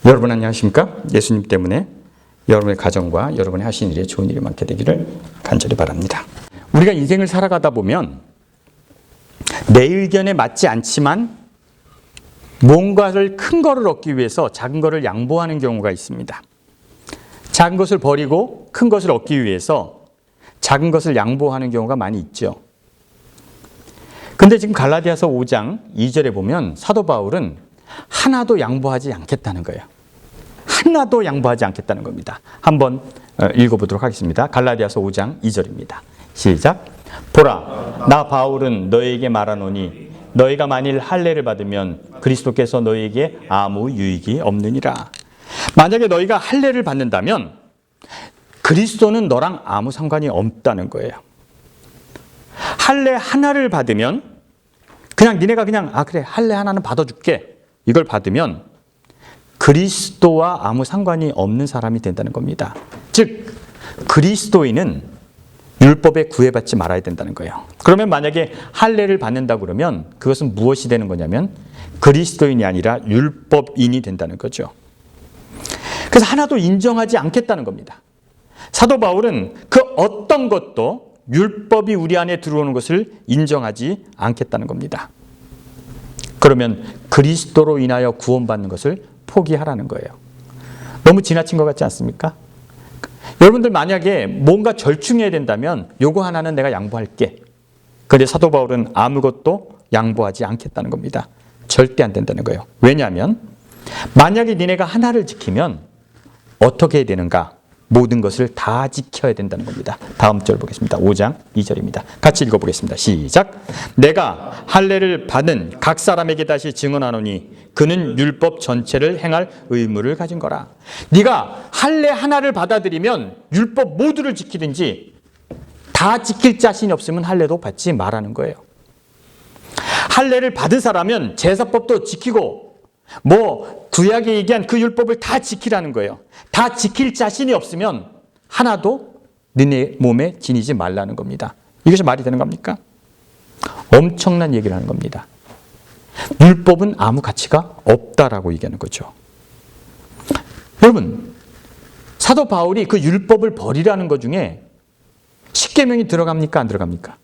여러분 안녕하십니까? 예수님 때문에 여러분의 가정과 여러분의 하신 일에 좋은 일이 많게 되기를 간절히 바랍니다. 우리가 인생을 살아가다 보면 내 의견에 맞지 않지만 뭔가를 큰 거를 얻기 위해서 작은 거를 양보하는 경우가 있습니다. 작은 것을 버리고 큰 것을 얻기 위해서 작은 것을 양보하는 경우가 많이 있죠. 근데 지금 갈라디아서 5장 2절에 보면 사도 바울은 하나도 양보하지 않겠다는 거예요. 하나도 양보하지 않겠다는 겁니다. 한번 읽어보도록 하겠습니다. 갈라디아서 5장 2절입니다. 시작. 보라, 나 바울은 너희에게 말하노니 너희가 만일 할례를 받으면 그리스도께서 너희에게 아무 유익이 없느니라. 만약에 너희가 할례를 받는다면 그리스도는 너랑 아무 상관이 없다는 거예요. 할례 하나를 받으면 그냥 니네가 그냥 그래 할례 하나는 받아줄게 이걸 받으면 그리스도와 아무 상관이 없는 사람이 된다는 겁니다. 즉 그리스도인은 율법에 구애받지 말아야 된다는 거예요. 그러면 만약에 할례를 받는다 그러면 그것은 무엇이 되는 거냐면 그리스도인이 아니라 율법인이 된다는 거죠. 그래서 하나도 인정하지 않겠다는 겁니다. 사도 바울은 그 어떤 것도 율법이 우리 안에 들어오는 것을 인정하지 않겠다는 겁니다. 그러면 그리스도로 인하여 구원받는 것을 포기하라는 거예요. 너무 지나친 것 같지 않습니까? 여러분들 만약에 뭔가 절충해야 된다면 요거 하나는 내가 양보할게. 그런데 사도 바울은 아무것도 양보하지 않겠다는 겁니다. 절대 안 된다는 거예요. 왜냐하면 만약에 니네가 하나를 지키면 어떻게 해야 되는가? 모든 것을 다 지켜야 된다는 겁니다. 다음 절 보겠습니다. 5장 2절입니다. 같이 읽어보겠습니다. 시작. 내가 할례를 받은 각 사람에게 다시 증언하노니 그는 율법 전체를 행할 의무를 가진 거라. 네가 할례 하나를 받아들이면 율법 모두를 지키든지 다 지킬 자신이 없으면 할례도 받지 말라는 거예요. 할례를 받은 사람은 제사법도 지키고 구약에 얘기한 그 율법을 다 지키라는 거예요. 다 지킬 자신이 없으면 하나도 너네 몸에 지니지 말라는 겁니다. 이것이 말이 되는 겁니까? 엄청난 얘기를 하는 겁니다. 율법은 아무 가치가 없다라고 얘기하는 거죠. 여러분, 사도 바울이 그 율법을 버리라는 것 중에 십계명이 들어갑니까? 안 들어갑니까?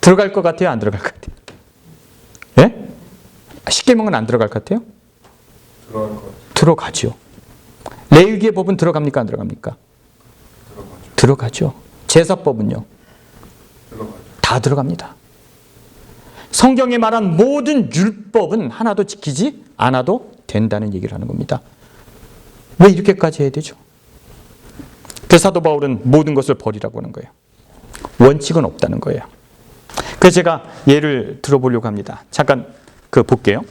들어갈 것 같아요? 안 들어갈 것 같아요? 예? 십계명은 안 들어갈 것 같아요? 들어가죠. 레위기의 법은 들어갑니까? 안 들어갑니까? 들어가죠. 제사법은요? 다 들어갑니다. 성경에 말한 모든 율법은 하나도 지키지 않아도 된다는 얘기를 하는 겁니다. 왜 이렇게까지 해야 되죠? 그래서 사도 바울은 모든 것을 버리라고 하는 거예요. 원칙은 없다는 거예요. 그래서 제가 예를 들어보려고 합니다. 잠깐 볼게요.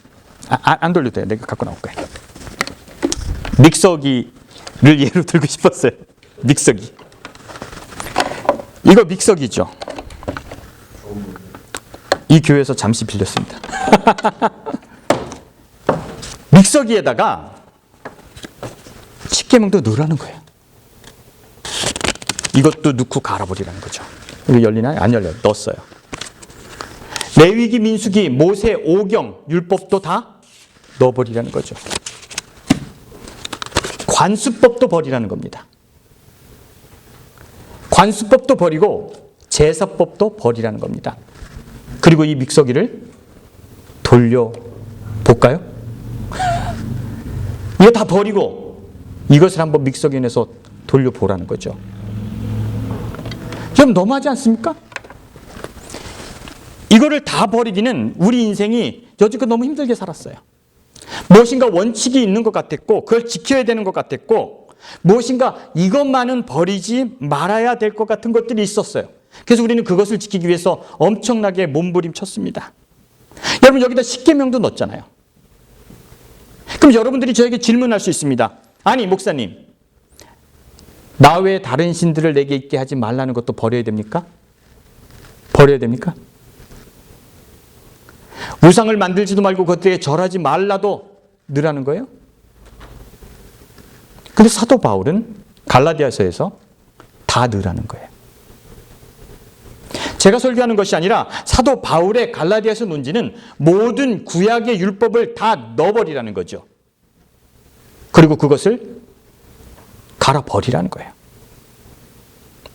안 돌려도 돼요. 내가 갖고 나올 거예요. 믹서기를 예로 들고 싶었어요. 믹서기. 이거 믹서기죠. 이 교회에서 잠시 빌렸습니다. 믹서기에다가 십계명도 넣으라는 거예요. 이것도 넣고 갈아버리라는 거죠. 이거 열리나요? 안 열려요. 넣었어요. 레위기, 민수기, 모세, 오경, 율법도 다 넣어버리라는 거죠. 관수법도 버리라는 겁니다. 관수법도 버리고 제사법도 버리라는 겁니다. 그리고 이 믹서기를 돌려볼까요? 이거 다 버리고 이것을 한번 믹서기에 내서 돌려보라는 거죠. 좀 너무하지 않습니까? 이거를 다 버리기는 우리 인생이 여지껏 너무 힘들게 살았어요. 무엇인가 원칙이 있는 것 같았고 그걸 지켜야 되는 것 같았고 무엇인가 이것만은 버리지 말아야 될 것 같은 것들이 있었어요. 그래서 우리는 그것을 지키기 위해서 엄청나게 몸부림쳤습니다. 여러분 여기다 십계명도 넣었잖아요. 그럼 여러분들이 저에게 질문할 수 있습니다. 아니 목사님, 나 외에 다른 신들을 내게 있게 하지 말라는 것도 버려야 됩니까? 버려야 됩니까? 우상을 만들지도 말고 그것들에게 절하지 말라도 넣으라는 거예요? 근데 사도 바울은 갈라디아서에서 다 넣으라는 거예요. 제가 설교하는 것이 아니라 사도 바울의 갈라디아서 논지는 모든 구약의 율법을 다 넣어버리라는 거죠. 그리고 그것을 갈아버리라는 거예요.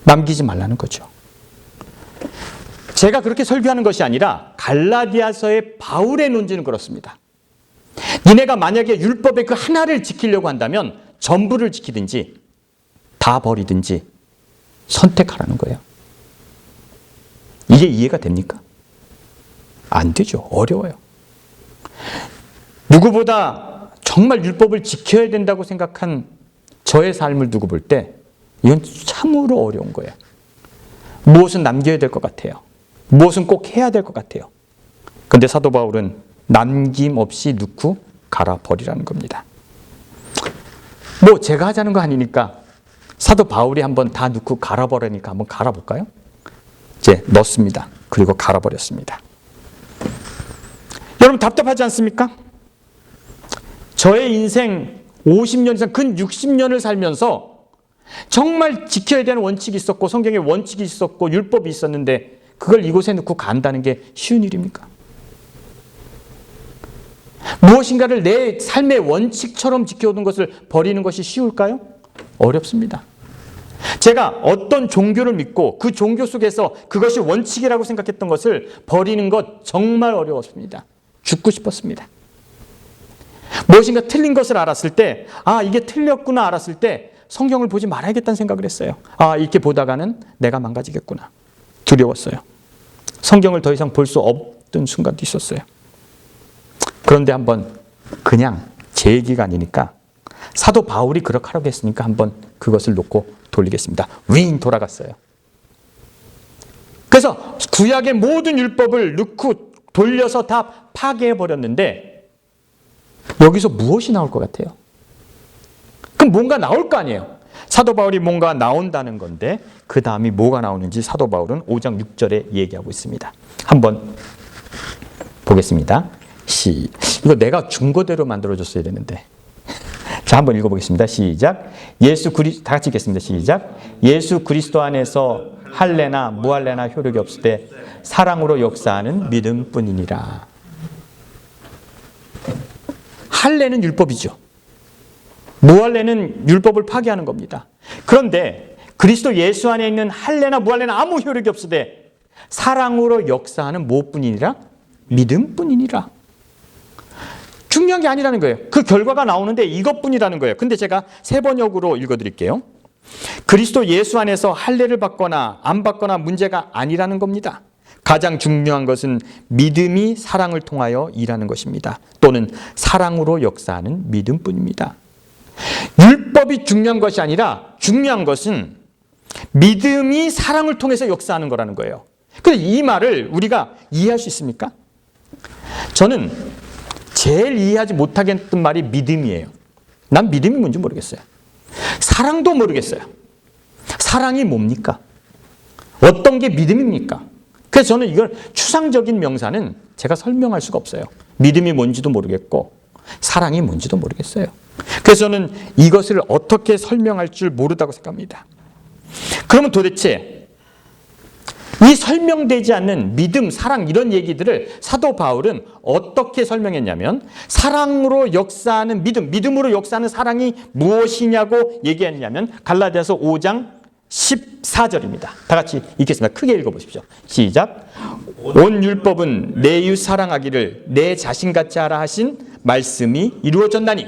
남기지 말라는 거죠. 제가 그렇게 설교하는 것이 아니라 갈라디아서의 바울의 논지는 그렇습니다. 니네가 만약에 율법의 그 하나를 지키려고 한다면 전부를 지키든지 다 버리든지 선택하라는 거예요. 이게 이해가 됩니까? 안 되죠. 어려워요. 누구보다 정말 율법을 지켜야 된다고 생각한 저의 삶을 두고 볼 때 이건 참으로 어려운 거예요. 무엇은 남겨야 될 것 같아요. 무엇은 꼭 해야 될 것 같아요. 그런데 사도 바울은 남김없이 넣고 갈아버리라는 겁니다. 뭐 제가 하자는 거 아니니까 사도 바울이 한번 다 넣고 갈아버리니까 한번 갈아볼까요? 이제 넣습니다. 그리고 갈아버렸습니다. 여러분 답답하지 않습니까? 저의 인생 50년 이상 근 60년을 살면서 정말 지켜야 되는 원칙이 있었고 성경에 원칙이 있었고 율법이 있었는데 그걸 이곳에 넣고 간다는 게 쉬운 일입니까? 무엇인가를 내 삶의 원칙처럼 지켜오는 것을 버리는 것이 쉬울까요? 어렵습니다. 제가 어떤 종교를 믿고 그 종교 속에서 그것이 원칙이라고 생각했던 것을 버리는 것 정말 어려웠습니다. 죽고 싶었습니다. 무엇인가 틀린 것을 알았을 때, 아, 이게 틀렸구나 알았을 때 성경을 보지 말아야겠다는 생각을 했어요. 아, 이렇게 보다가는 내가 망가지겠구나. 두려웠어요. 성경을 더 이상 볼 수 없던 순간도 있었어요. 그런데 한번 그냥 제 얘기가 아니니까 사도 바울이 그렇게 하라고 했으니까 한번 그것을 놓고 돌리겠습니다. 윙 돌아갔어요. 그래서 구약의 모든 율법을 넣고 돌려서 다 파괴해버렸는데 여기서 무엇이 나올 것 같아요? 그럼 뭔가 나올 거 아니에요. 사도 바울이 뭔가 나온다는 건데 그 다음이 뭐가 나오는지 사도 바울은 5장 6절에 얘기하고 있습니다. 한번 보겠습니다. 이거 내가 준 거대로 만들어줬어야 되는데. 자, 한번 읽어보겠습니다. 시작. 다 같이 읽겠습니다. 시작. 예수 그리스도 안에서 할례나 무할례나 효력이 없을 때 사랑으로 역사하는 믿음뿐이니라. 할례는 율법이죠. 무할례는 율법을 파괴하는 겁니다. 그런데 그리스도 예수 안에 있는 할례나 무할례나 아무 효력이 없을 때 사랑으로 역사하는 무엇뿐이니라? 믿음뿐이니라. 중요한 게 아니라는 거예요. 그 결과가 나오는데 이것뿐이라는 거예요. 근데 제가 세 번역으로 읽어드릴게요. 그리스도 예수 안에서 할례를 받거나 안 받거나 문제가 아니라는 겁니다. 가장 중요한 것은 믿음이 사랑을 통하여 일하는 것입니다. 또는 사랑으로 역사하는 믿음뿐입니다. 율법이 중요한 것이 아니라 중요한 것은 믿음이 사랑을 통해서 역사하는 거라는 거예요. 그래서 이 말을 우리가 이해할 수 있습니까? 저는 제일 이해하지 못하겠던 말이 믿음이에요. 난 믿음이 뭔지 모르겠어요. 사랑도 모르겠어요. 사랑이 뭡니까? 어떤 게 믿음입니까? 그래서 저는 이걸 추상적인 명사는 제가 설명할 수가 없어요. 믿음이 뭔지도 모르겠고 사랑이 뭔지도 모르겠어요. 그래서 저는 이것을 어떻게 설명할 줄 모르다고 생각합니다. 그러면 도대체 이 설명되지 않는 믿음, 사랑 이런 얘기들을 사도 바울은 어떻게 설명했냐면 사랑으로 역사하는 믿음, 믿음으로 역사하는 사랑이 무엇이냐고 얘기했냐면 갈라디아서 5장 14절입니다. 다 같이 읽겠습니다. 크게 읽어보십시오. 시작. 온 율법은 내 이웃 사랑하기를 내 자신같이 하라 하신 말씀이 이루어졌나니.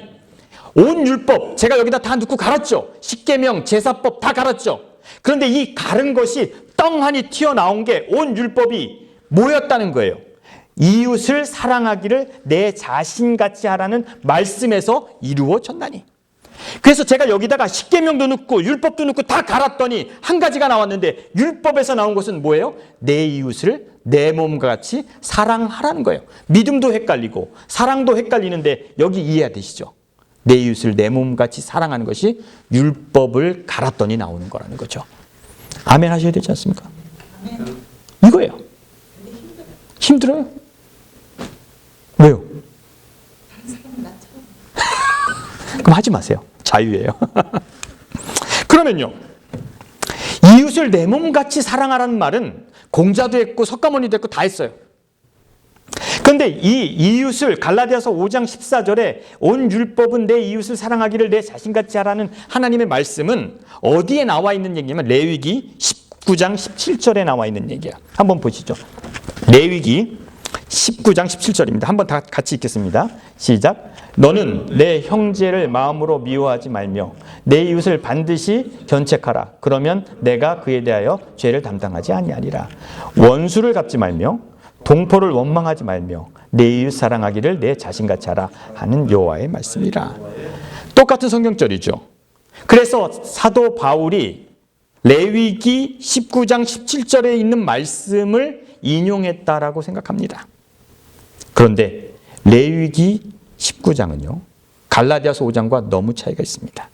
온 율법 제가 여기다 다 넣고 갈았죠. 십계명, 제사법 다 갈았죠. 그런데 이 가른 것이 떵하니 튀어나온 게 온 율법이 뭐였다는 거예요? 이웃을 사랑하기를 내 자신같이 하라는 말씀에서 이루어졌나니. 그래서 제가 여기다가 십계명도 넣고 율법도 넣고 다 갈았더니 한 가지가 나왔는데 율법에서 나온 것은 뭐예요? 내 이웃을 내 몸과 같이 사랑하라는 거예요. 믿음도 헷갈리고 사랑도 헷갈리는데 여기 이해되시죠? 내 이웃을 내 몸같이 사랑하는 것이 율법을 갈았더니 나오는 거라는 거죠. 아멘 하셔야 되지 않습니까? 이거예요. 힘들어요? 왜요? 그럼 하지 마세요. 자유예요. 그러면요. 이웃을 내 몸같이 사랑하라는 말은 공자도 했고 석가모니도 했고 다 했어요. 근데 이 이웃을 갈라디아서 5장 14절에 온 율법은 내 이웃을 사랑하기를 내 자신같이 하라는 하나님의 말씀은 어디에 나와 있는 얘기냐면 레위기 19장 17절에 나와 있는 얘기야. 한번 보시죠. 레위기 19장 17절입니다. 한번 다 같이 읽겠습니다. 시작. 너는 내 형제를 마음으로 미워하지 말며 내 이웃을 반드시 견책하라. 그러면 내가 그에 대하여 죄를 담당하지 아니하리라. 원수를 갚지 말며 동포를 원망하지 말며 내 이웃 사랑하기를 내 자신같이 하라 하는 여호와의 말씀이라. 똑같은 성경절이죠. 그래서 사도 바울이 레위기 19장 17절에 있는 말씀을 인용했다라고 생각합니다. 그런데 레위기 19장은요, 갈라디아서 5장과 너무 차이가 있습니다.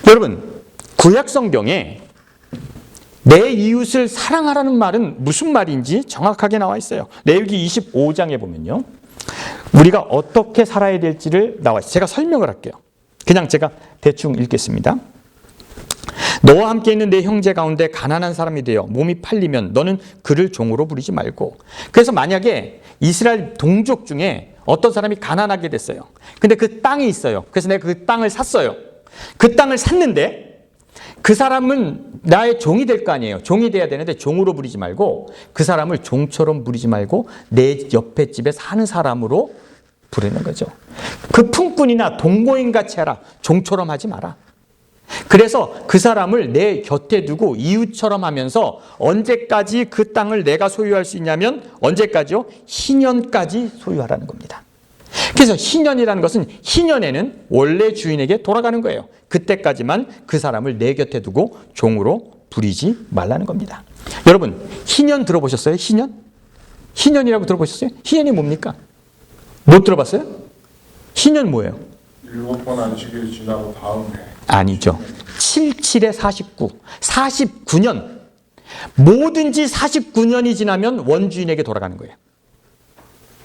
여러분, 구약 성경에 내 이웃을 사랑하라는 말은 무슨 말인지 정확하게 나와 있어요. 레위기 25장에 보면요, 우리가 어떻게 살아야 될지를 나와 있어요. 제가 설명을 할게요. 그냥 제가 대충 읽겠습니다. 너와 함께 있는 내 형제 가운데 가난한 사람이 되어 몸이 팔리면 너는 그를 종으로 부리지 말고. 그래서 만약에 이스라엘 동족 중에 어떤 사람이 가난하게 됐어요. 근데 그 땅이 있어요. 그래서 내가 그 땅을 샀어요. 그 땅을 샀는데 그 사람은 나의 종이 될 거 아니에요. 종이 돼야 되는데 종으로 부리지 말고 그 사람을 종처럼 부리지 말고 내 옆에 집에 사는 사람으로 부르는 거죠. 그 품꾼이나 동거인 같이 하라. 종처럼 하지 마라. 그래서 그 사람을 내 곁에 두고 이웃처럼 하면서 언제까지 그 땅을 내가 소유할 수 있냐면 언제까지요? 희년까지 소유하라는 겁니다. 그래서 희년이라는 것은 희년에는 원래 주인에게 돌아가는 거예요. 그때까지만 그 사람을 내 곁에 두고 종으로 부리지 말라는 겁니다. 여러분, 희년 들어보셨어요? 희년? 희년이라고 들어보셨어요? 희년이 뭡니까? 못 들어봤어요? 희년 뭐예요? 7번 안식일이 지나고 다음 해. 아니죠. 77에 49. 49년. 뭐든지 49년이 지나면 원주인에게 돌아가는 거예요.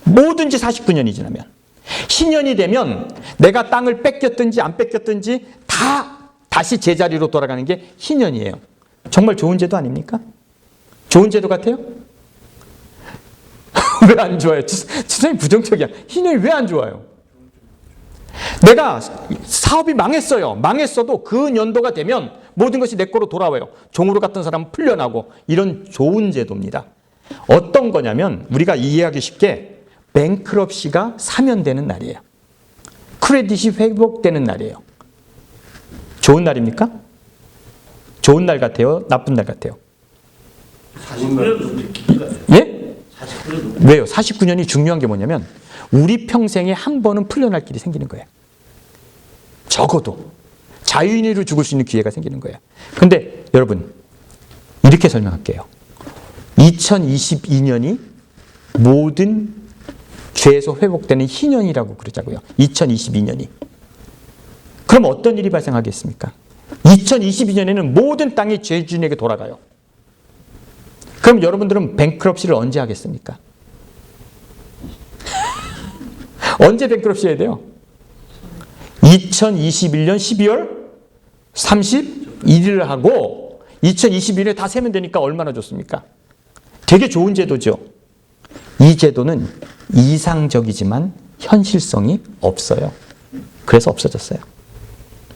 뭐든지 49년이 지나면. 희년이 되면 내가 땅을 뺏겼든지 안 뺏겼든지 다 다시 제자리로 돌아가는 게 희년이에요. 정말 좋은 제도 아닙니까? 좋은 제도 같아요? 왜 안 좋아요? 지성이 부정적이야. 희년이 왜 안 좋아요? 내가 사업이 망했어요. 망했어도 그 연도가 되면 모든 것이 내 거로 돌아와요. 종으로 갔던 사람은 풀려나고 이런 좋은 제도입니다. 어떤 거냐면 우리가 이해하기 쉽게 뱅크럽시가 사면되는 날이에요. 크레딧이 회복되는 날이에요. 좋은 날입니까? 좋은 날 같아요? 나쁜 날 같아요? 49년 예? 49년. 왜요? 49년이 중요한 게 뭐냐면 우리 평생에 한 번은 풀려날 길이 생기는 거예요. 적어도 자유인으로 죽을 수 있는 기회가 생기는 거예요. 근데 여러분 이렇게 설명할게요. 2022년이 모든 죄에서 회복되는 희년이라고 그러자고요. 2022년이. 그럼 어떤 일이 발생하겠습니까? 2022년에는 모든 땅이 죄주인에게 돌아가요. 그럼 여러분들은 뱅크럽시를 언제 하겠습니까? 언제 뱅크럽시 해야 돼요? 2021년 12월 31일을 하고 2021년에 다 세면 되니까 얼마나 좋습니까? 되게 좋은 제도죠. 이 제도는 이상적이지만 현실성이 없어요. 그래서 없어졌어요.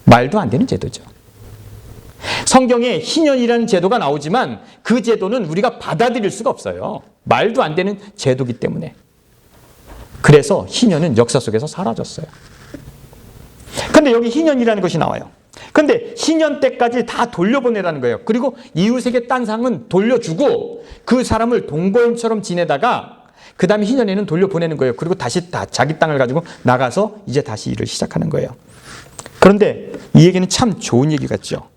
말도 안 되는 제도죠. 성경에 희년이라는 제도가 나오지만 그 제도는 우리가 받아들일 수가 없어요. 말도 안 되는 제도이기 때문에. 그래서 희년은 역사 속에서 사라졌어요. 근데 여기 희년이라는 것이 나와요. 근데 희년 때까지 다 돌려보내라는 거예요. 그리고 이웃에게 딴 상은 돌려주고 그 사람을 동거인처럼 지내다가 그 다음에 희년에는 돌려보내는 거예요. 그리고 다시 다 자기 땅을 가지고 나가서 이제 다시 일을 시작하는 거예요. 그런데 이 얘기는 참 좋은 얘기 같죠.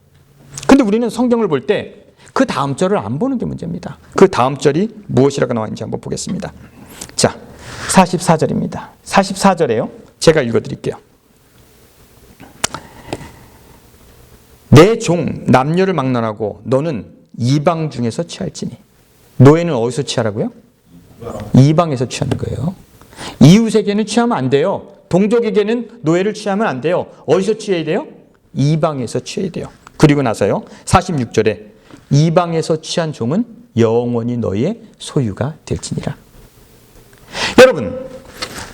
근데 우리는 성경을 볼 때 그 다음 절을 안 보는 게 문제입니다. 그 다음 절이 무엇이라고 나와 있는지 한번 보겠습니다. 자, 44절입니다. 44절에요. 제가 읽어드릴게요. 내 종 남녀를 막론하고 너는 이방 중에서 취할지니. 노예는 어디서 취하라고요? 이방에서 취하는 거예요. 이웃에게는 취하면 안 돼요. 동족에게는 노예를 취하면 안 돼요. 어디서 취해야 돼요? 이방에서 취해야 돼요. 그리고 나서요. 46절에 이방에서 취한 종은 영원히 너희의 소유가 될지니라. 여러분,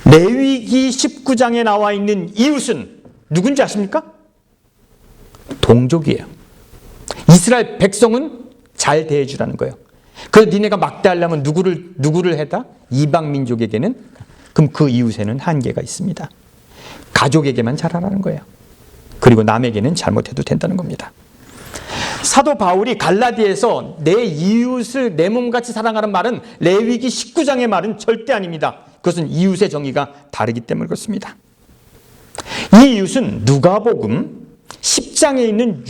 레위기 19장에 나와 있는 이웃은 누군지 아십니까? 동족이에요. 이스라엘 백성은 잘 대해주라는 거예요. 그래서 니네가 막대하려면 누구를 해다? 이방 민족에게는. 그럼 그 이웃에는 한계가 있습니다. 가족에게만 잘하라는 거예요. 그리고 남에게는 잘못해도 된다는 겁니다. 사도 바울이 갈라디아에서 내 이웃을 내 몸같이 사랑하는 말은 레위기 19장의 말은 절대 아닙니다. 그것은 이웃의 정의가 다르기 때문에 그렇습니다. 이 이웃은 누가복음 10장에 있는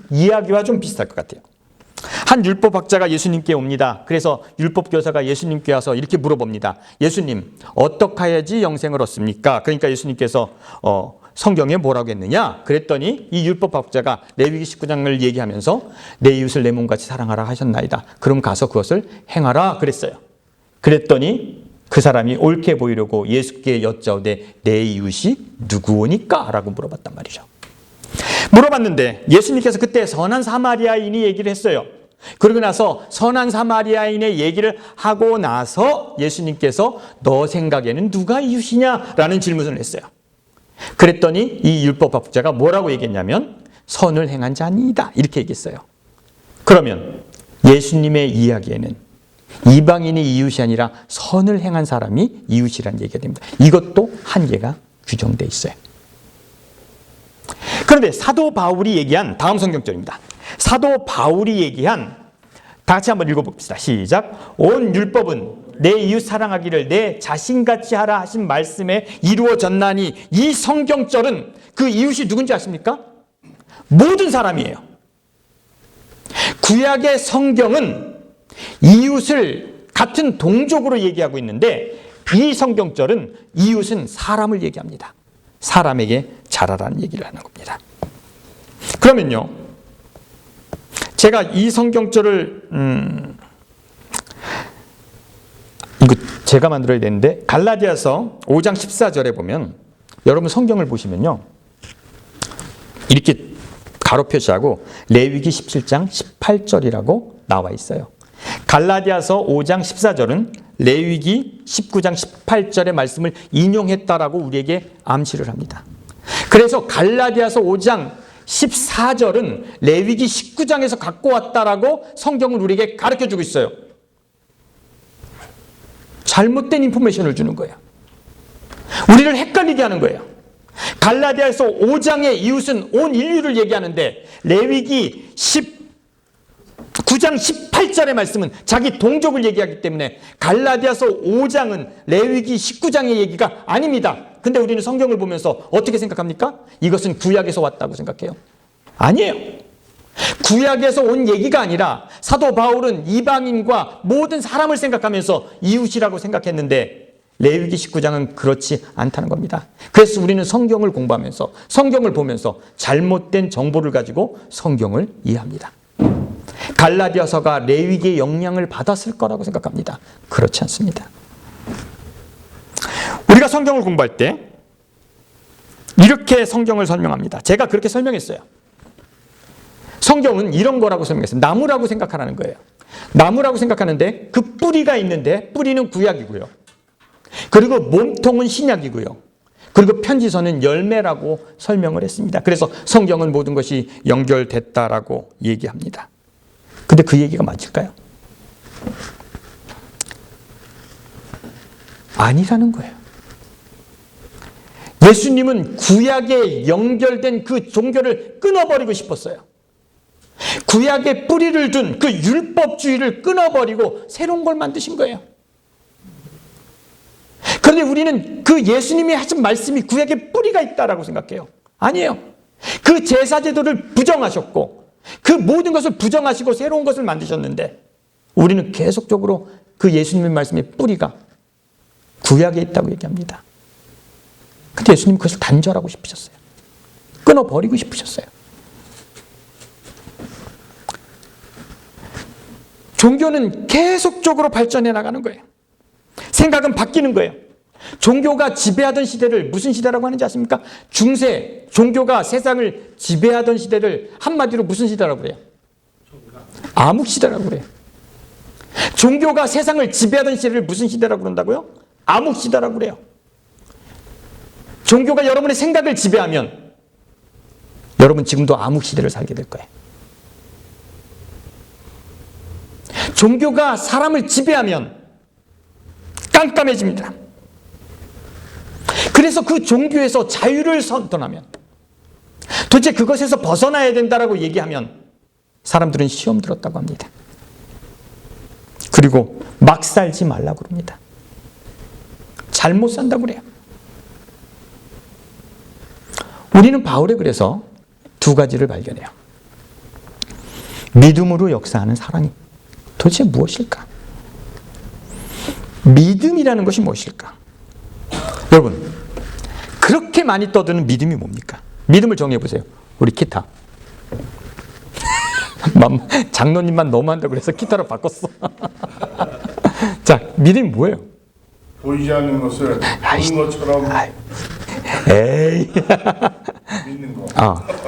이야기와 좀 비슷할 것 같아요. 한 율법학자가 예수님께 옵니다. 그래서 율법교사가 예수님께 와서 이렇게 물어봅니다. 예수님, 어떻게 해야지 영생을 얻습니까? 그러니까 예수님께서 성경에 뭐라고 했느냐? 그랬더니 이 율법학자가 레위기 19장을 얘기하면서 내 이웃을 내 몸같이 사랑하라 하셨나이다. 그럼 가서 그것을 행하라 그랬어요. 그랬더니 그 사람이 옳게 보이려고 예수께 여짜오되 내 이웃이 누구오니까? 라고 물어봤단 말이죠. 물어봤는데 예수님께서 그때 선한 사마리아인이 얘기를 했어요. 그러고 나서 선한 사마리아인의 얘기를 하고 나서 예수님께서 너 생각에는 누가 이웃이냐? 라는 질문을 했어요. 그랬더니 이 율법학자가 뭐라고 얘기했냐면 선을 행한 자니이다. 이렇게 얘기했어요. 그러면 예수님의 이야기에는 이방인이 이웃이 아니라 선을 행한 사람이 이웃이라는 얘기가 됩니다. 이것도 한계가 규정되어 있어요. 그런데 사도 바울이 얘기한 다음 성경절입니다. 사도 바울이 얘기한 다 같이 한번 읽어봅시다. 시작. 온 율법은 내 이웃 사랑하기를 내 자신같이 하라 하신 말씀에 이루어졌나니 이 성경절은 그 이웃이 누군지 아십니까? 모든 사람이에요. 구약의 성경은 이웃을 같은 동족으로 얘기하고 있는데 이 성경절은 이웃은 사람을 얘기합니다. 사람에게 잘하라는 얘기를 하는 겁니다. 그러면요, 제가 이 성경절을 이거 제가 만들어야 되는데 갈라디아서 5장 14절에 보면 여러분 성경을 보시면요 이렇게 가로 표시하고 레위기 17장 18절이라고 나와 있어요. 갈라디아서 5장 14절은 레위기 19장 18절의 말씀을 인용했다라고 우리에게 암시를 합니다. 그래서 갈라디아서 5장 14절은 레위기 19장에서 갖고 왔다라고 성경은 우리에게 가르쳐주고 있어요. 잘못된 인포메이션을 주는 거예요. 우리를 헷갈리게 하는 거예요. 갈라디아서 5장의 이웃은 온 인류를 얘기하는데 레위기 19장 18절의 말씀은 자기 동족을 얘기하기 때문에 갈라디아서 5장은 레위기 19장의 얘기가 아닙니다. 근데 우리는 성경을 보면서 어떻게 생각합니까? 이것은 구약에서 왔다고 생각해요. 아니에요. 구약에서 온 얘기가 아니라 사도 바울은 이방인과 모든 사람을 생각하면서 이웃이라고 생각했는데 레위기 19장은 그렇지 않다는 겁니다. 그래서 우리는 성경을 공부하면서 성경을 보면서 잘못된 정보를 가지고 성경을 이해합니다. 갈라디아서가 레위기의 영향을 받았을 거라고 생각합니다. 그렇지 않습니다. 우리가 성경을 공부할 때 이렇게 성경을 설명합니다. 제가 그렇게 설명했어요. 성경은 이런 거라고 설명했어요. 나무라고 생각하라는 거예요. 나무라고 생각하는데 그 뿌리가 있는데 뿌리는 구약이고요. 그리고 몸통은 신약이고요. 그리고 편지서는 열매라고 설명을 했습니다. 그래서 성경은 모든 것이 연결됐다라고 얘기합니다. 근데 그 얘기가 맞을까요? 아니라는 거예요. 예수님은 구약에 연결된 그 종교를 끊어버리고 싶었어요. 구약에 뿌리를 둔 그 율법주의를 끊어버리고 새로운 걸 만드신 거예요. 그런데 우리는 그 예수님이 하신 말씀이 구약에 뿌리가 있다라고 생각해요. 아니에요. 그 제사제도를 부정하셨고 그 모든 것을 부정하시고 새로운 것을 만드셨는데 우리는 계속적으로 그 예수님의 말씀의 뿌리가 구약에 있다고 얘기합니다. 근데 예수님 그것을 단절하고 싶으셨어요. 끊어버리고 싶으셨어요. 종교는 계속적으로 발전해 나가는 거예요. 생각은 바뀌는 거예요. 종교가 지배하던 시대를 무슨 시대라고 하는지 아십니까? 중세, 종교가 세상을 지배하던 시대를 한마디로 무슨 시대라고 그래요? 암흑시대라고 그래요. 종교가 세상을 지배하던 시대를 무슨 시대라고 그런다고요? 암흑시대라고 그래요. 종교가 여러분의 생각을 지배하면 여러분 지금도 암흑시대를 살게 될 거예요. 종교가 사람을 지배하면 깜깜해집니다. 그래서 그 종교에서 자유를 선언하면, 도대체 그것에서 벗어나야 된다라고 얘기하면 사람들은 시험 들었다고 합니다. 그리고 막 살지 말라고 그럽니다. 잘못 산다고 그래요. 우리는 바울에 그래서 두 가지를 발견해요. 믿음으로 역사하는 사랑이 도대체 무엇일까? 믿음이라는 것이 무엇일까? 여러분, 그렇게 많이 떠드는 믿음이 뭡니까? 믿음을 정해보세요. 우리 기타. 장로님만 너무한다고 그래서 기타로 바꿨어. 자, 믿음이 뭐예요? 보이지 않는 것을 보는 것처럼 에이. 믿는 거.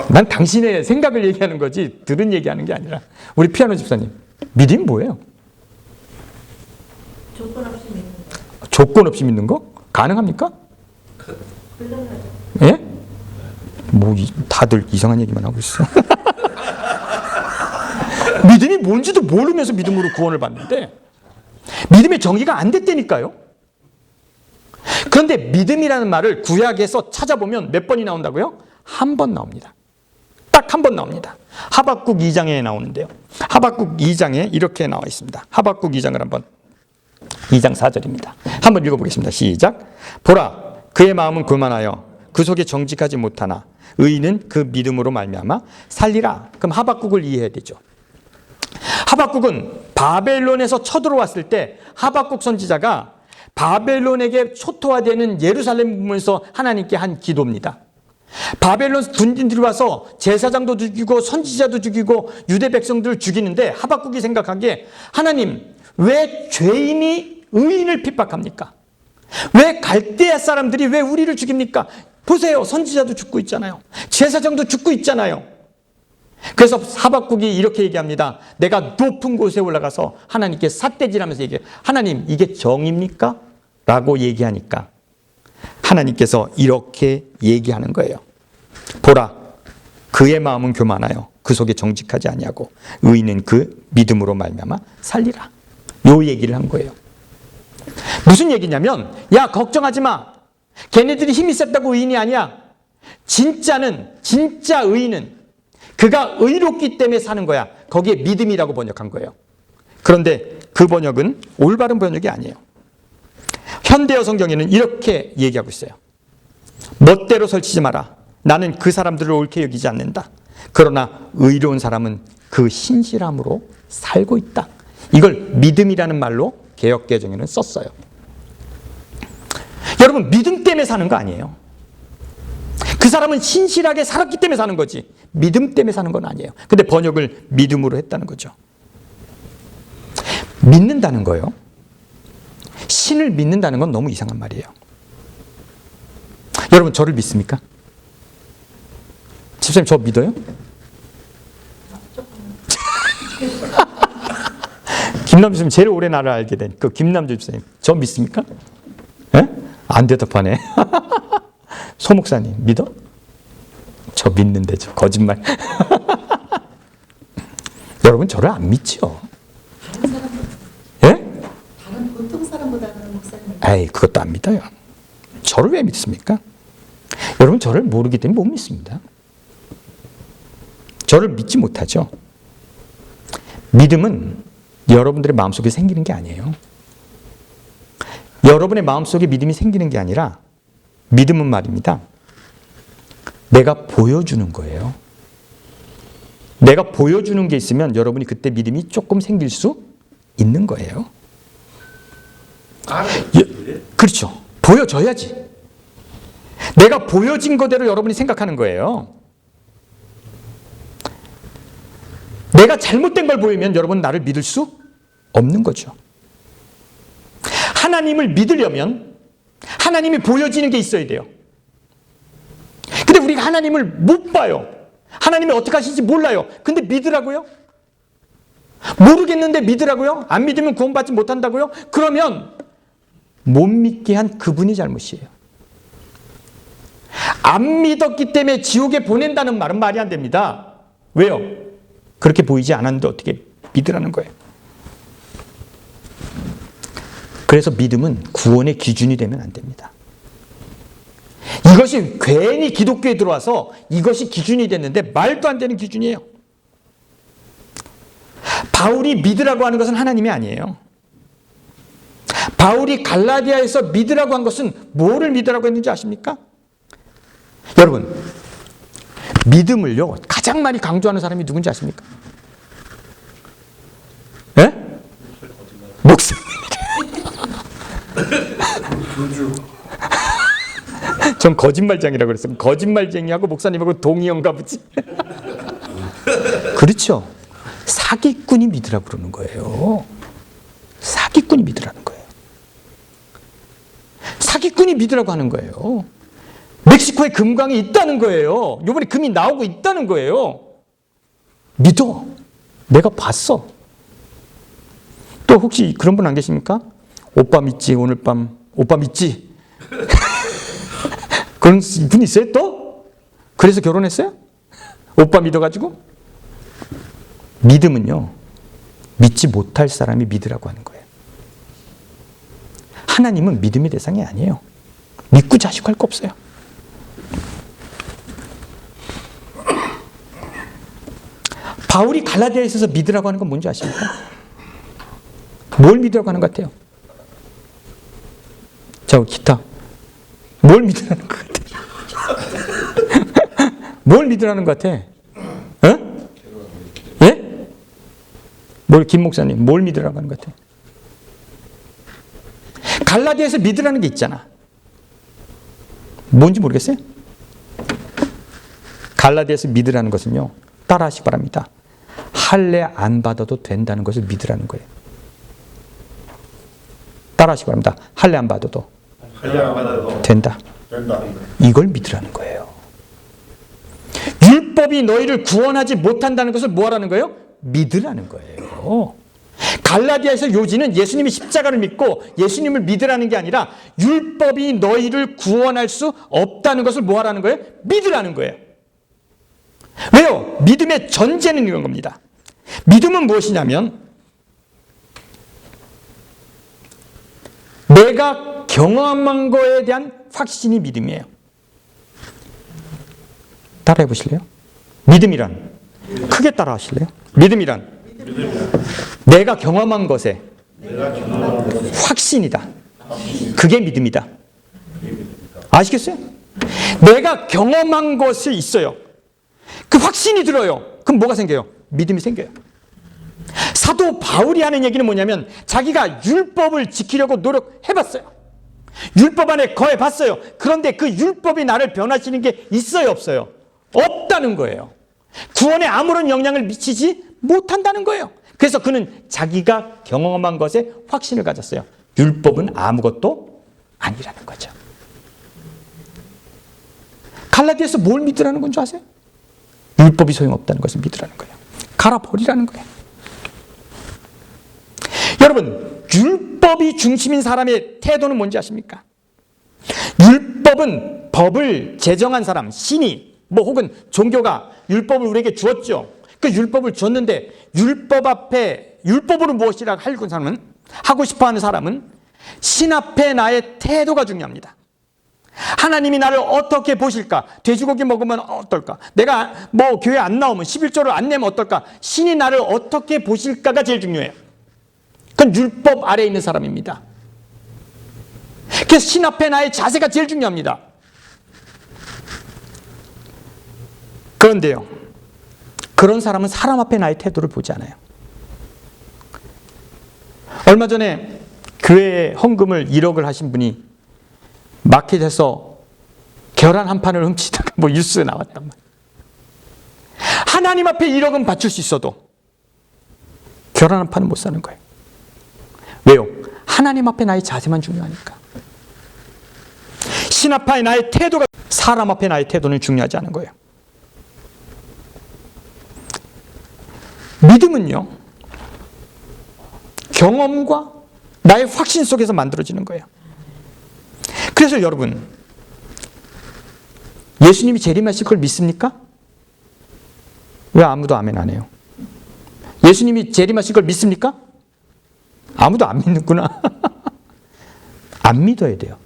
난 당신의 생각을 얘기하는 거지 들은 얘기하는 게 아니라. 우리 피아노 집사님, 믿음이 뭐예요? 조건 없이 믿는 거. 조건 없이 믿는 거? 가능합니까? 불가능하죠. 예? 뭐 다들 이상한 얘기만 하고 있어. 믿음이 뭔지도 모르면서 믿음으로 구원을 받는데 믿음의 정의가 안 됐다니까요. 그런데 믿음이라는 말을 구약에서 찾아보면 몇 번이 나온다고요? 한 번 나옵니다. 딱 한 번 나옵니다. 하박국 2장에 나오는데요. 하박국 2장에 이렇게 나와 있습니다. 하박국 2장을 한번 2장 4절입니다. 한번 읽어보겠습니다. 시작. 보라, 그의 마음은 교만하여 그 속에 정직하지 못하나 의인은 그 믿음으로 말미암아 살리라. 그럼 하박국을 이해해야 되죠. 하박국은 바벨론에서 쳐들어왔을 때 하박국 선지자가 바벨론에게 초토화되는 예루살렘 보면서 하나님께 한 기도입니다. 바벨론 군인들이 와서 제사장도 죽이고 선지자도 죽이고 유대 백성들을 죽이는데 하박국이 생각하기에 하나님, 왜 죄인이 의인을 핍박합니까? 왜 갈대아 사람들이 왜 우리를 죽입니까? 보세요, 선지자도 죽고 있잖아요. 제사장도 죽고 있잖아요. 그래서 하박국이 이렇게 얘기합니다. 내가 높은 곳에 올라가서 하나님께 삿대질하면서 얘기해요. 하나님, 이게 정입니까? 라고 얘기하니까 하나님께서 이렇게 얘기하는 거예요. 보라, 그의 마음은 교만하여 그 속에 정직하지 아니하고 의인은 그 믿음으로 말미암아 살리라. 요 얘기를 한 거예요. 무슨 얘기냐면, 야, 걱정하지 마. 걔네들이 힘이 셌다고 의인이 아니야. 진짜 의인은 그가 의롭기 때문에 사는 거야. 거기에 믿음이라고 번역한 거예요. 그런데 그 번역은 올바른 번역이 아니에요. 현대어 성경에는 이렇게 얘기하고 있어요. 멋대로 설치지 마라. 나는 그 사람들을 옳게 여기지 않는다. 그러나 의로운 사람은 그 신실함으로 살고 있다. 이걸 믿음이라는 말로 개역개정에는 썼어요. 여러분, 믿음 때문에 사는 거 아니에요. 그 사람은 신실하게 살았기 때문에 사는 거지 믿음 때문에 사는 건 아니에요. 근데 번역을 믿음으로 했다는 거죠. 믿는다는 거요. 신을 믿는다는 건 너무 이상한 말이에요. 여러분, 저를 믿습니까? 집사님, 저 믿어요? 김남주 집사님, 제일 오래 나를 알게 된 그 김남주 집사님, 저 믿습니까? 예? 안 대답하네. 소 목사님, 믿어? 저 믿는데 저 거짓말. 여러분, 저를 안 믿죠? 예? 다른 보통 사람보다는 목사님. 에이, 그것도 안 믿어요. 저를 왜 믿습니까? 여러분, 저를 모르기 때문에 못 믿습니다. 저를 믿지 못하죠. 믿음은 여러분들의 마음속에 생기는 게 아니에요. 여러분의 마음속에 믿음이 생기는 게 아니라 믿음은 말입니다. 내가 보여주는 거예요. 내가 보여주는 게 있으면 여러분이 그때 믿음이 조금 생길 수 있는 거예요. 그렇죠. 보여줘야지. 내가 보여진 거대로 여러분이 생각하는 거예요. 내가 잘못된 걸 보이면 여러분 나를 믿을 수 없는 거죠. 하나님을 믿으려면 하나님이 보여지는 게 있어야 돼요. 근데 우리가 하나님을 못 봐요. 하나님이 어떻게 하실지 몰라요. 근데 믿으라고요? 모르겠는데 믿으라고요? 안 믿으면 구원받지 못한다고요? 그러면 못 믿게 한 그분이 잘못이에요. 안 믿었기 때문에 지옥에 보낸다는 말은 말이 안 됩니다. 왜요? 그렇게 보이지 않았는데 어떻게 믿으라는 거예요. 그래서 믿음은 구원의 기준이 되면 안 됩니다. 이것이 괜히 기독교에 들어와서 이것이 기준이 됐는데 말도 안 되는 기준이에요. 바울이 믿으라고 하는 것은 하나님이 아니에요. 바울이 갈라디아에서 믿으라고 한 것은 뭐를 믿으라고 했는지 아십니까? 여러분, 믿음을요 가장 많이 강조하는 사람이 누군지 아십니까? 예? 목사님. 전 거짓말쟁이라고 그랬어요. 거짓말쟁이하고 목사님하고 동의어인가 보지. 그렇죠. 사기꾼이 믿으라고 그러는 거예요. 사기꾼이 믿으라는 거예요. 사기꾼이 믿으라고 하는 거예요. 멕시코에 금광이 있다는 거예요. 이번에 금이 나오고 있다는 거예요. 믿어. 내가 봤어. 또 혹시 그런 분 안 계십니까? 오빠 믿지? 오늘 밤 오빠 믿지? 그런 분 있어요 또? 그래서 결혼했어요? 오빠 믿어가지고? 믿음은요 믿지 못할 사람이 믿으라고 하는 거예요. 하나님은 믿음의 대상이 아니에요. 믿고 자식할 거 없어요. 바울이 갈라디아에 있어서 믿으라고 하는 건 뭔지 아십니까? 뭘 믿으라고 하는 것 같아요? 자, 기타. 뭘 믿으라는 것 같아? 뭘 믿으라는 것 같아? 어? 예? 김 목사님, 뭘 믿으라고 하는 것 같아? 갈라디아에서 믿으라는 게 있잖아. 뭔지 모르겠어요? 갈라디아에서 믿으라는 것은요, 따라하시기 바랍니다. 할례 안 받아도 된다는 것을 믿으라는 거예요. 따라하시기 바랍니다. 할례 안 받아도 된다. 이걸 믿으라는 거예요. 율법이 너희를 구원하지 못한다는 것을 뭐하라는 거예요? 믿으라는 거예요. 갈라디아에서 요지는 예수님이 십자가를 믿고 예수님을 믿으라는 게 아니라 율법이 너희를 구원할 수 없다는 것을 뭐하라는 거예요? 믿으라는 거예요. 왜요? 믿음의 전제는 이런 겁니다. 믿음은 무엇이냐면 내가 경험한 거에 대한 확신이 믿음이에요. 따라해 보실래요? 믿음이란 크게 따라 하실래요? 믿음이란 내가 경험한 것에 확신이다. 그게 믿음이다. 아시겠어요? 내가 경험한 것이 있어요. 그 확신이 들어요. 그럼 뭐가 생겨요? 믿음이 생겨요. 사도 바울이 하는 얘기는 뭐냐면 자기가 율법을 지키려고 노력해봤어요. 율법 안에 거해봤어요. 그런데 그 율법이 나를 변화시키는 게 있어요, 없어요? 없다는 거예요. 구원에 아무런 영향을 미치지 못한다는 거예요. 그래서 그는 자기가 경험한 것에 확신을 가졌어요. 율법은 아무것도 아니라는 거죠. 갈라디아에서 뭘 믿으라는 건 줄 아세요? 율법이 소용없다는 것을 믿으라는 거예요. 갈아버리라는 거예요. 여러분, 율법이 중심인 사람의 태도는 뭔지 아십니까? 율법은 법을 제정한 사람, 신이 혹은 종교가 율법을 우리에게 주었죠. 그 율법을 줬는데 율법 앞에 율법으로 무엇이라 하고 싶어하는 사람은 신 앞에 나의 태도가 중요합니다. 하나님이 나를 어떻게 보실까? 돼지고기 먹으면 어떨까? 내가 교회 안 나오면 11조를 안 내면 어떨까? 신이 나를 어떻게 보실까가 제일 중요해요. 그건 율법 아래에 있는 사람입니다. 그래서 신 앞에 나의 자세가 제일 중요합니다. 그런데요, 그런 사람은 사람 앞에 나의 태도를 보지 않아요. 얼마 전에 교회에 헌금을 1억을 하신 분이 마켓에서 계란 한 판을 훔치다가 뉴스에 나왔단 말이에요. 하나님 앞에 1억은 바칠 수 있어도 계란 한 판은 못 사는 거예요. 왜요? 하나님 앞에 나의 자세만 중요하니까. 신 앞에 나의 태도가, 사람 앞에 나의 태도는 중요하지 않은 거예요. 믿음은요, 경험과 나의 확신 속에서 만들어지는 거예요. 그래서 여러분, 예수님이 재림하실 걸 믿습니까? 왜 아무도 아멘 안 해요? 예수님이 재림하실 걸 믿습니까? 아무도 안 믿는구나. 안 믿어야 돼요.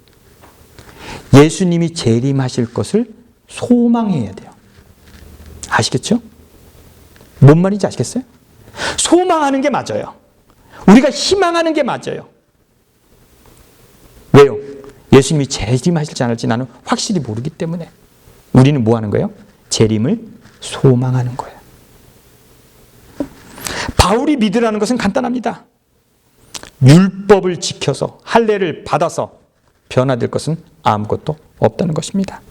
예수님이 재림하실 것을 소망해야 돼요. 아시겠죠? 뭔 말인지 아시겠어요? 소망하는 게 맞아요. 우리가 희망하는 게 맞아요. 왜요? 예수님이 재림하실지 안 할지 나는 확실히 모르기 때문에 우리는 뭐 하는 거예요? 재림을 소망하는 거예요. 바울이 믿으라는 것은 간단합니다. 율법을 지켜서 할례를 받아서 변화될 것은 아무것도 없다는 것입니다.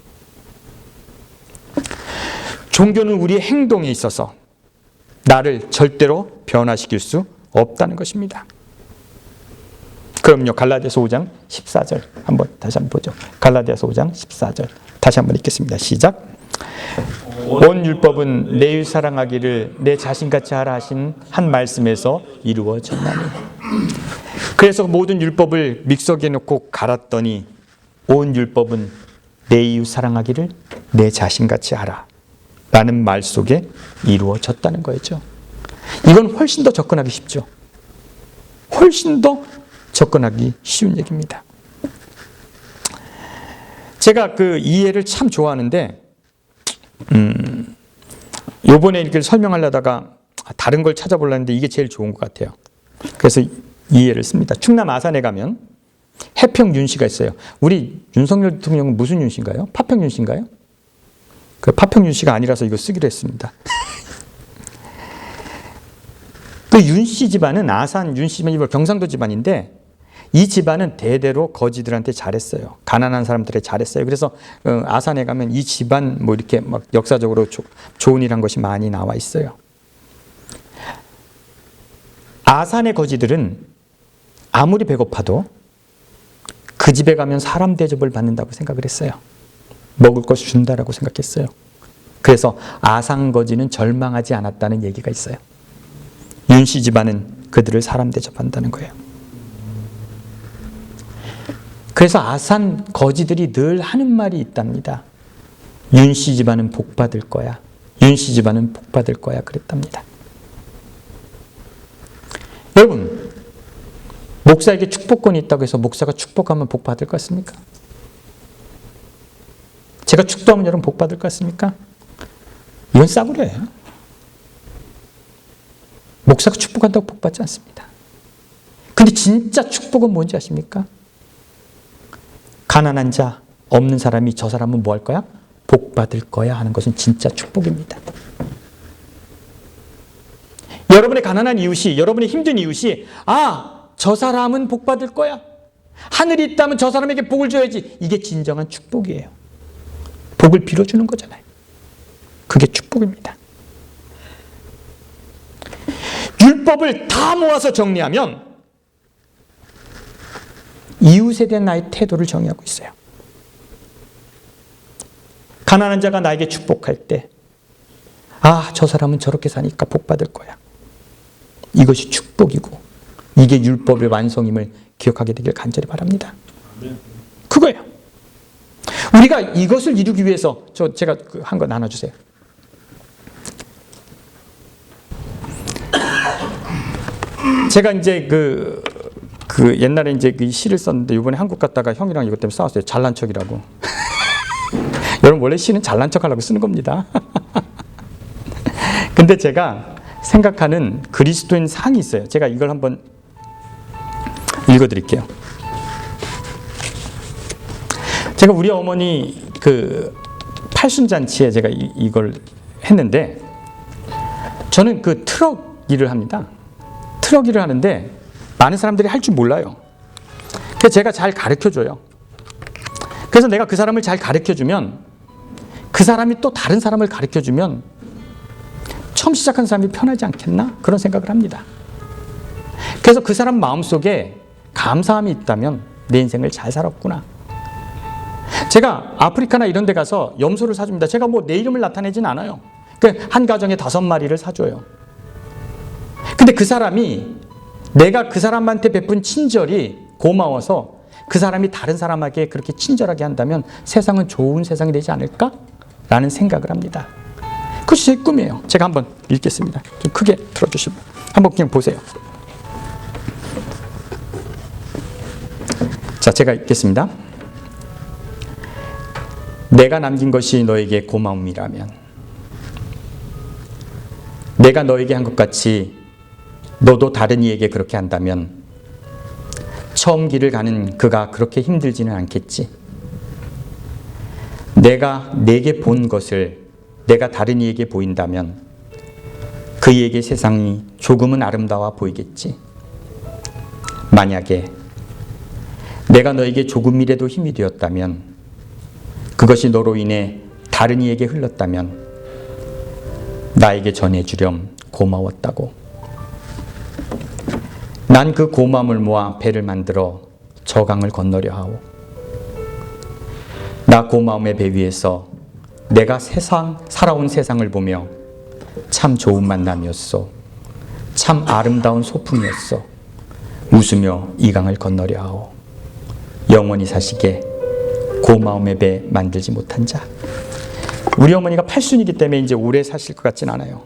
종교는 우리의 행동에 있어서 나를 절대로 변화시킬 수 없다는 것입니다. 그럼요, 갈라디아서 5장 14절 다시 한번 보죠. 갈라디아서 5장 14절 다시 한번 읽겠습니다. 시작. 온 율법은 내 사랑하기를 내 자신같이 하라 하신 한 말씀에서 이루어졌나니. 그래서 모든 율법을 믹서기에 넣고 갈았더니 온 율법은 내 이웃 사랑하기를 내 자신같이 하라 라는 말 속에 이루어졌다는 거죠. 이건 훨씬 더 접근하기 쉽죠. 훨씬 더 접근하기 쉬운 얘기입니다. 제가 그 이해를 참 좋아하는데 요번에 이렇게 설명하려다가 다른 걸 찾아보려는데 이게 제일 좋은 것 같아요. 그래서 이해를 씁니다. 충남 아산에 가면 해평 윤씨가 있어요. 우리 윤석열 대통령은 무슨 윤씨인가요? 파평 윤씨인가요? 그 파평 윤씨가 아니라서 이거 쓰기로 했습니다. 그 윤씨 집안은 아산 윤씨 집안이 경상도 집안인데 이 집안은 대대로 거지들한테 잘했어요. 가난한 사람들에 잘했어요. 그래서 아산에 가면 이 집안 뭐 이렇게 막 역사적으로 좋은 일 한 것이 많이 나와 있어요. 아산의 거지들은 아무리 배고파도 그 집에 가면 사람 대접을 받는다고 생각을 했어요. 먹을 것을 준다라고 생각했어요. 그래서 아산 거지는 절망하지 않았다는 얘기가 있어요. 윤씨 집안은 그들을 사람 대접한다는 거예요. 그래서 아산 거지들이 늘 하는 말이 있답니다. 윤씨 집안은 복 받을 거야. 윤씨 집안은 복 받을 거야. 그랬답니다. 여러분, 목사에게 축복권이 있다고 해서 목사가 축복하면 복 받을 것 같습니까? 제가 축도하면 여러분 복 받을 것 같습니까? 이건 싸구려예요. 목사가 축복한다고 복 받지 않습니다. 근데 진짜 축복은 뭔지 아십니까? 가난한 자, 없는 사람이 저 사람은 뭐 할 거야? 복 받을 거야 하는 것은 진짜 축복입니다. 여러분의 가난한 이웃이, 여러분의 힘든 이웃이 저 사람은 복 받을 거야. 하늘이 있다면 저 사람에게 복을 줘야지. 이게 진정한 축복이에요. 복을 빌어주는 거잖아요. 그게 축복입니다. 율법을 다 모아서 정리하면 이웃에 대한 나의 태도를 정의하고 있어요. 가난한 자가 나에게 축복할 때 저 사람은 저렇게 사니까 복 받을 거야. 이것이 축복이고 이게 율법의 완성임을 기억하게 되길 간절히 바랍니다. 그거예요. 우리가 이것을 이루기 위해서 제가 한 거 나눠주세요. 제가 이제 그 옛날에 이제 그 시를 썼는데 이번에 한국 갔다가 형이랑 이것 때문에 싸웠어요. 잘난 척이라고. 여러분 원래 시는 잘난 척하려고 쓰는 겁니다. 근데 제가 생각하는 그리스도인 상이 있어요. 제가 이걸 한번 읽어드릴게요. 제가 우리 어머니 그 팔순잔치에 제가 이걸 했는데 저는 그 트럭 일을 합니다. 트럭 일을 하는데 많은 사람들이 할 줄 몰라요. 그래서 제가 잘 가르쳐줘요. 그래서 내가 그 사람을 잘 가르쳐주면 그 사람이 또 다른 사람을 가르쳐주면 처음 시작한 사람이 편하지 않겠나? 그런 생각을 합니다. 그래서 그 사람 마음속에 감사함이 있다면 내 인생을 잘 살았구나. 제가 아프리카나 이런 데 가서 염소를 사줍니다. 제가 뭐 내 이름을 나타내진 않아요. 한 가정에 5마리를 사줘요. 근데 그 사람이 내가 그 사람한테 베푼 친절이 고마워서 그 사람이 다른 사람에게 그렇게 친절하게 한다면 세상은 좋은 세상이 되지 않을까라는 생각을 합니다. 그것이 제 꿈이에요. 제가 한번 읽겠습니다. 좀 크게 틀어주시고 한번 그냥 보세요. 자, 제가 읽겠습니다. 내가 남긴 것이 너에게 고마움이라면 내가 너에게 한 것 같이 너도 다른 이에게 그렇게 한다면 처음 길을 가는 그가 그렇게 힘들지는 않겠지. 내가 내게 본 것을 내가 다른 이에게 보인다면 그에게 세상이 조금은 아름다워 보이겠지. 만약에 내가 너에게 조금이라도 힘이 되었다면 그것이 너로 인해 다른 이에게 흘렀다면 나에게 전해주렴 고마웠다고. 난 그 고마움을 모아 배를 만들어 저 강을 건너려 하오. 나 고마움의 배 위에서 내가 살아온 세상을 보며 참 좋은 만남이었어. 참 아름다운 소풍이었어. 웃으며 이 강을 건너려 하오. 영원히 사시게 고마움의 배 만들지 못한 자. 우리 어머니가 80이기 때문에 이제 오래 사실 것 같진 않아요.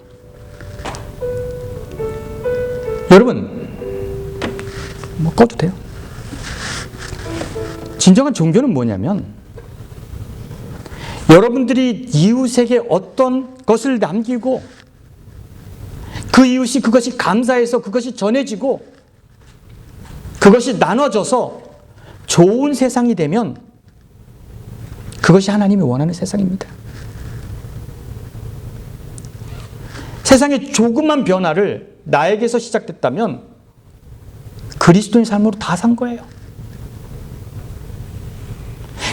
여러분, 뭐 꺼도 돼요. 진정한 종교는 뭐냐면 여러분들이 이웃에게 어떤 것을 남기고 그 이웃이 그것이 감사해서 그것이 전해지고 그것이 나눠져서 좋은 세상이 되면 그것이 하나님이 원하는 세상입니다. 세상의 조그만 변화를 나에게서 시작됐다면 그리스도인 삶으로 다 산 거예요.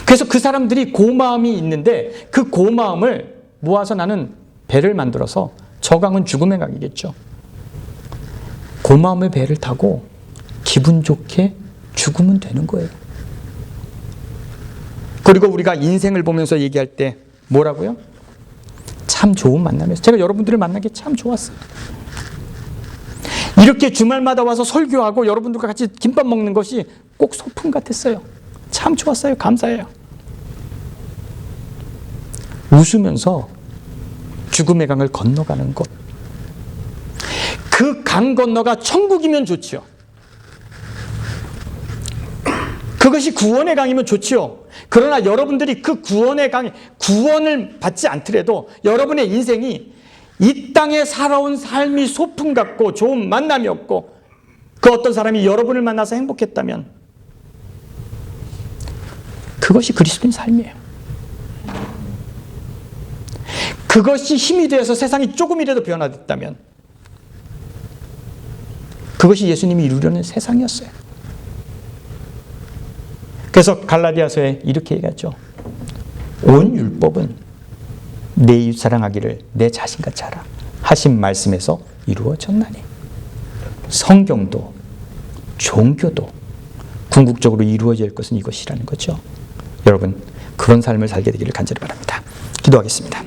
그래서 그 사람들이 고마움이 있는데 그 고마움을 모아서 나는 배를 만들어서 저 강은 죽음의 강이겠죠. 고마움의 배를 타고 기분 좋게 죽으면 되는 거예요. 그리고 우리가 인생을 보면서 얘기할 때 뭐라고요? 참 좋은 만남이었어요. 제가 여러분들을 만난 게 참 좋았어요. 이렇게 주말마다 와서 설교하고 여러분들과 같이 김밥 먹는 것이 꼭 소풍 같았어요. 참 좋았어요. 감사해요. 웃으면서 죽음의 강을 건너가는 것. 그 강 건너가 천국이면 좋지요. 그것이 구원의 강이면 좋지요. 그러나 여러분들이 그 구원의 강에 구원을 받지 않더라도 여러분의 인생이 이 땅에 살아온 삶이 소풍 같고 좋은 만남이었고 그 어떤 사람이 여러분을 만나서 행복했다면 그것이 그리스도인 삶이에요. 그것이 힘이 되어서 세상이 조금이라도 변화됐다면 그것이 예수님이 이루려는 세상이었어요. 그래서 갈라디아서에 이렇게 얘기하죠. 온 율법은 내 이웃 사랑하기를 내 자신같이 하라 하신 말씀에서 이루어졌나니 성경도 종교도 궁극적으로 이루어질 것은 이것이라는 거죠. 여러분 그런 삶을 살게 되기를 간절히 바랍니다. 기도하겠습니다.